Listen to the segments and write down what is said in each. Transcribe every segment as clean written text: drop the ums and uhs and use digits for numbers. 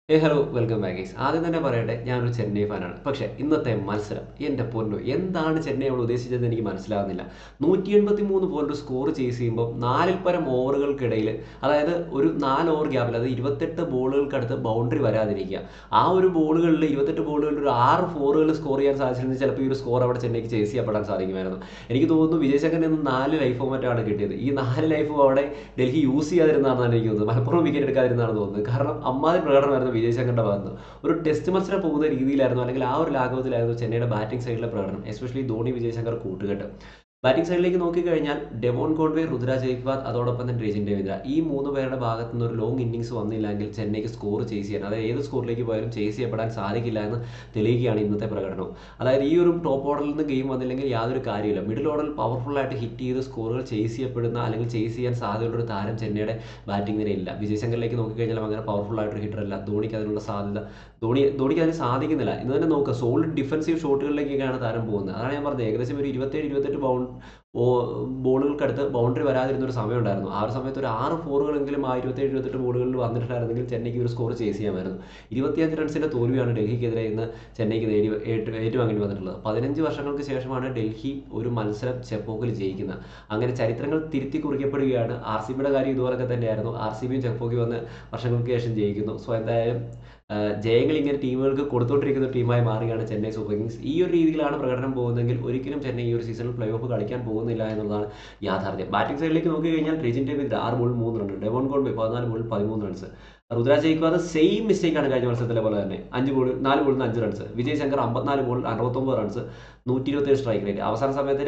Hello welcome back guys. ആദ്യം തന്നെ പറയട്ടെ, ഞാനൊരു ചെന്നൈ ഫാനാണ്. പക്ഷേ ഇന്നത്തെ മത്സരം എൻ്റെ പൊന്നു, എന്താണ് ചെന്നൈ അവിടെ ഉദ്ദേശിച്ചതെന്ന് എനിക്ക് മനസ്സിലാകുന്നില്ല. 183 പോലൊരു സ്കോർ ചേസ് ചെയ്യുമ്പോൾ നാലിൽ പരം ഓവറുകൾക്കിടയിൽ, അതായത് ഒരു 4 ഓവർ ഗ്യാപ്പിൽ, അത് 28 ബോളുകൾക്കടുത്ത് ബൗണ്ടറി വരാതിരിക്കുക. ആ ഒരു ബോളുകളിൽ 28 ബോളുകളിൽ ഒരു 6 ഫോറുകൾ സ്കോർ ചെയ്യാൻ സാധിച്ചിരുന്നെങ്കിൽ ചിലപ്പോൾ ഈ ഒരു സ്കോർ അവിടെ ചെന്നൈക്ക് ചേസ് ചെയ്യപ്പെടാൻ സാധിക്കുമായിരുന്നു. എനിക്ക് തോന്നുന്നു വിജയ് ശങ്കറിന് നിന്ന് 4 ലൈഫോ മറ്റാണ് കിട്ടിയത്. ഈ 4 ലൈഫും അവിടെ ഡൽഹി യൂസ് ചെയ്യാതിരുന്നതാണെന്നാണ് എനിക്ക് തോന്നുന്നത്. മലപ്പുറം വിക്കറ്റ് എടുക്കാതിരുന്നതാണ് തോന്നുന്നത്. കാരണം അമ്മാതിരി പ്രകടനമായിരുന്നു വിജയ് ശങ്കറിന്റെ ഭാഗത്ത്. ഒരു ടെസ്റ്റ് മത്സരം പോകുന്ന രീതിയിലായിരുന്നു, അല്ലെങ്കിൽ ആ ഒരു ലാഘവത്തിലായിരുന്നു ചെന്നൈയുടെ ബാറ്റിംഗ് സൈഡിലെ പ്രകടനം. എസ്പെഷ്യലി ധോണി വിജയ് ശങ്കർ കൂട്ടുകെട്ട്. ബാറ്റിംഗ് സൈഡിലേക്ക് നോക്കിക്കഴിഞ്ഞാൽ ഡെവോൺ കോൺവേ, രുതുരാജ് ഗെയ്ക്വാദ്, അതോടൊപ്പം തന്നെ രജിൻ രവീന്ദ്ര, ഈ 3 പേരുടെ ഭാഗത്തു നിന്ന് ഒരു ലോങ് ഇന്നിങ്സ് വന്നില്ലെങ്കിൽ ചെന്നൈക്ക് സ്കോർ ചേസ് ചെയ്യാൻ, അതായത് ഏത് സ്കോറിലേക്ക് പോയാലും ചേസ് ചെയ്യപ്പെടാൻ സാധിക്കില്ല എന്ന് തെളിയിക്കുകയാണ് ഇന്നത്തെ പ്രകടനം. അതായത് ഈ ഒരു ടോപ്പ് ഓർഡറിൽ നിന്ന് ഗെയിം വന്നില്ലെങ്കിൽ യാതൊരു കാര്യമില്ല. മിഡിൽ ഓർഡറിൽ പവർഫുൾ ആയിട്ട് ഹിറ്റ് ചെയ്ത് സ്കോറുകൾ ചേസ് ചെയ്യപ്പെടുന്ന, അല്ലെങ്കിൽ ചേസ് ചെയ്യാൻ സാധ്യതയുള്ള ഒരു താരം ചെന്നൈയുടെ ബാറ്റിംഗ് നിരയില്ല. വിജയ് ശങ്കറിലേക്ക് നോക്കിക്കഴിഞ്ഞാൽ അങ്ങനെ പവർഫുൾ ആയിട്ടൊരു ഹിറ്റർ അല്ല. ധോണിക്ക് അതിനുള്ള സാധ്യത, ധോണിക്ക് അതിന് സാധിക്കുന്നില്ല. ഇന്ന് തന്നെ നോക്കുക, സോളിഡ് ഡിഫൻസീവ് ഷോട്ടുകളിലേക്കൊക്കെയാണ് താരം പോകുന്നത്. അതാണ് ഞാൻ പറഞ്ഞത്, ഏകദേശം ഒരു 27-28 ബോളുകൾക്കടുത്ത് ബൗണ്ടറി വരാതിരുന്ന ഒരു സമയം ഉണ്ടായിരുന്നു. ആ ഒരു സമയത്ത് ഒരു 6 ഫോറുകളെങ്കിലും ആ 27-28 ബോളുകളിൽ വന്നിട്ടുണ്ടായിരുന്നെങ്കിൽ ചെന്നൈക്ക് ഒരു സ്കോർ ചേസ് ചെയ്യാമായിരുന്നു. 25 റൺസിൻ്റെ തോൽവിയാണ് ഡൽഹിക്കെതിരെ ഇന്ന് ചെന്നൈക്ക് ഏറ്റുവാങ്ങേണ്ടി വന്നിട്ടുള്ളത്. 15 വർഷങ്ങൾക്ക് ശേഷമാണ് ഡൽഹി ഒരു മത്സരം ചെപ്പോക്കിൽ ജയിക്കുന്നത്. അങ്ങനെ ചരിത്രങ്ങൾ തിരുത്തി കുറിക്കപ്പെടുകയാണ്. ആർ സി ബിയുടെ കാര്യം ഇതുപോലൊക്കെ തന്നെയായിരുന്നു. ആർ സി ബിയും ചെപ്പോക്കിൽ വന്ന് വർഷങ്ങൾക്ക് ശേഷം ജയിക്കുന്നു. സോ എന്തായാലും ജയങ്ങൾ ഇങ്ങനെ ടീമുകൾക്ക് കൊടുത്തുകൊണ്ടിരിക്കുന്ന ടീമായി മാറുകയാണ് ചെന്നൈ സൂപ്പർ കിങ്സ്. ഈ ഒരു രീതിയിലാണ് പ്രകടനം പോകുന്നതെങ്കിൽ ഒരിക്കലും ചെന്നൈ ഈ ഒരു സീസണിൽ പ്ലേ ഓഫ് കളിക്കാൻ പോകുന്നില്ല എന്നുള്ളതാണ് യാഥാർത്ഥ്യം. ബാറ്റിംഗ് സൈഡിലേക്ക് നോക്കിക്കഴിഞ്ഞാൽ രജിൻ രവീന്ദ്ര 6 ബോളിൽ 3 റൺ, ഡെവോൺ കോൺവേ 14 ബോളിൽ 13 റൺസ്, രുതുരാജ് ഗെയ്ക്വാദ് സെയിം മിസ്റ്റേക്കാണ് കഴിഞ്ഞ മത്സരത്തിലെ പോലെ തന്നെ. 4 ബോളിൽ 5 റൺസ്. വിജയ് ശങ്കർ 54 ബോളിൽ 69 റൺസ്, 127 സ്ട്രൈക്ക് റേറ്റ്. അവസാന സമയത്ത്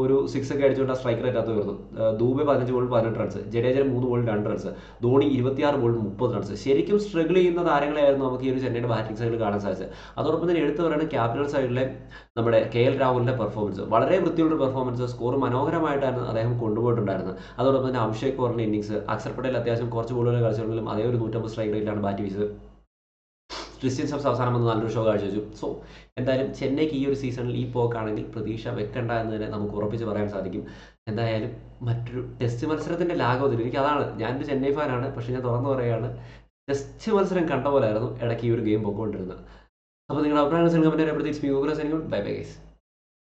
ഒരു 6 ഒക്കെ അടിച്ചുകൊണ്ട് ആ സ്ട്രൈക്ക് റേറ്റ് അത് ഉയർന്നു. ദൂബെ 15 ബോളിൽ 18 റൺസ്, ജഡേജ 3 ബോളിൽ 2 റൺസ്, ധോണി 26 ബോളിൽ 30 റൺസ്. ശരിക്കും സ്ട്രഗിൾ ചെയ്യുന്ന താരങ്ങളെയായിരുന്നു നമുക്ക് ഈ ഒരു ചെന്നൈയുടെ ബാറ്റിംഗ് സൈഡിൽ കാണാൻ സാധിച്ചത്. അതോടൊപ്പം തന്നെ എടുത്തു പറയുന്നത് ക്യാപിറ്റൽ സൈഡിലെ നമ്മുടെ KL രാഹുലിന്റെ പെർഫോമൻസ്. വളരെ വൃത്തിയുള്ള പെർഫോമൻസ്, സ്കോർ മനോഹരമായിട്ടാണ് അദ്ദേഹം കൊണ്ടുപോയിട്ടുണ്ടായിരുന്നത്. അതോടൊപ്പം തന്നെ അഭിഷേക് കോറിന്റെ ഇന്നിങ്സ്, അക്ഷർ പട്ടേൽ അത്യാവശ്യം കുറച്ച് ബോളുകൾ കളിച്ചിട്ടുണ്ടെങ്കിലും അതേ ഒരു 150 സ്ട്രൈക്ക് റേറ്റിലാണ് ബാറ്റ് വീശത്. ക്രിസ്ത്യൻ സബ്സ് അവസാനം വന്ന് നല്ലൊരു ഷോ കാഴ്ചവെച്ചു. സോ എന്തായാലും ചെന്നൈക്ക് ഈ ഒരു സീസണിൽ ഈ പോക്കാണെങ്കിൽ പ്രതീക്ഷ വെക്കണ്ട എന്ന് തന്നെ നമുക്ക് ഉറപ്പിച്ച് പറയാൻ സാധിക്കും. എന്തായാലും മറ്റൊരു ടെസ്റ്റ് മത്സരത്തിൻ്റെ ലാഘവത്തിൽ, എനിക്ക് അതാണ്, ഞാനൊരു ചെന്നൈ ഫാനാണ്, പക്ഷേ ഞാൻ തുറന്നു പറയുകയാണ്, ടെസ്റ്റ് മത്സരം കണ്ട പോലായിരുന്നു ഇടയ്ക്ക് ഈ ഒരു ഗെയിം പോയിക്കൊണ്ടിരുന്നത്. അപ്പോൾ നിങ്ങളുടെ അഭിപ്രായങ്ങൾ കമൻറ്റ് ചെയ്യുക. Bye bye guys.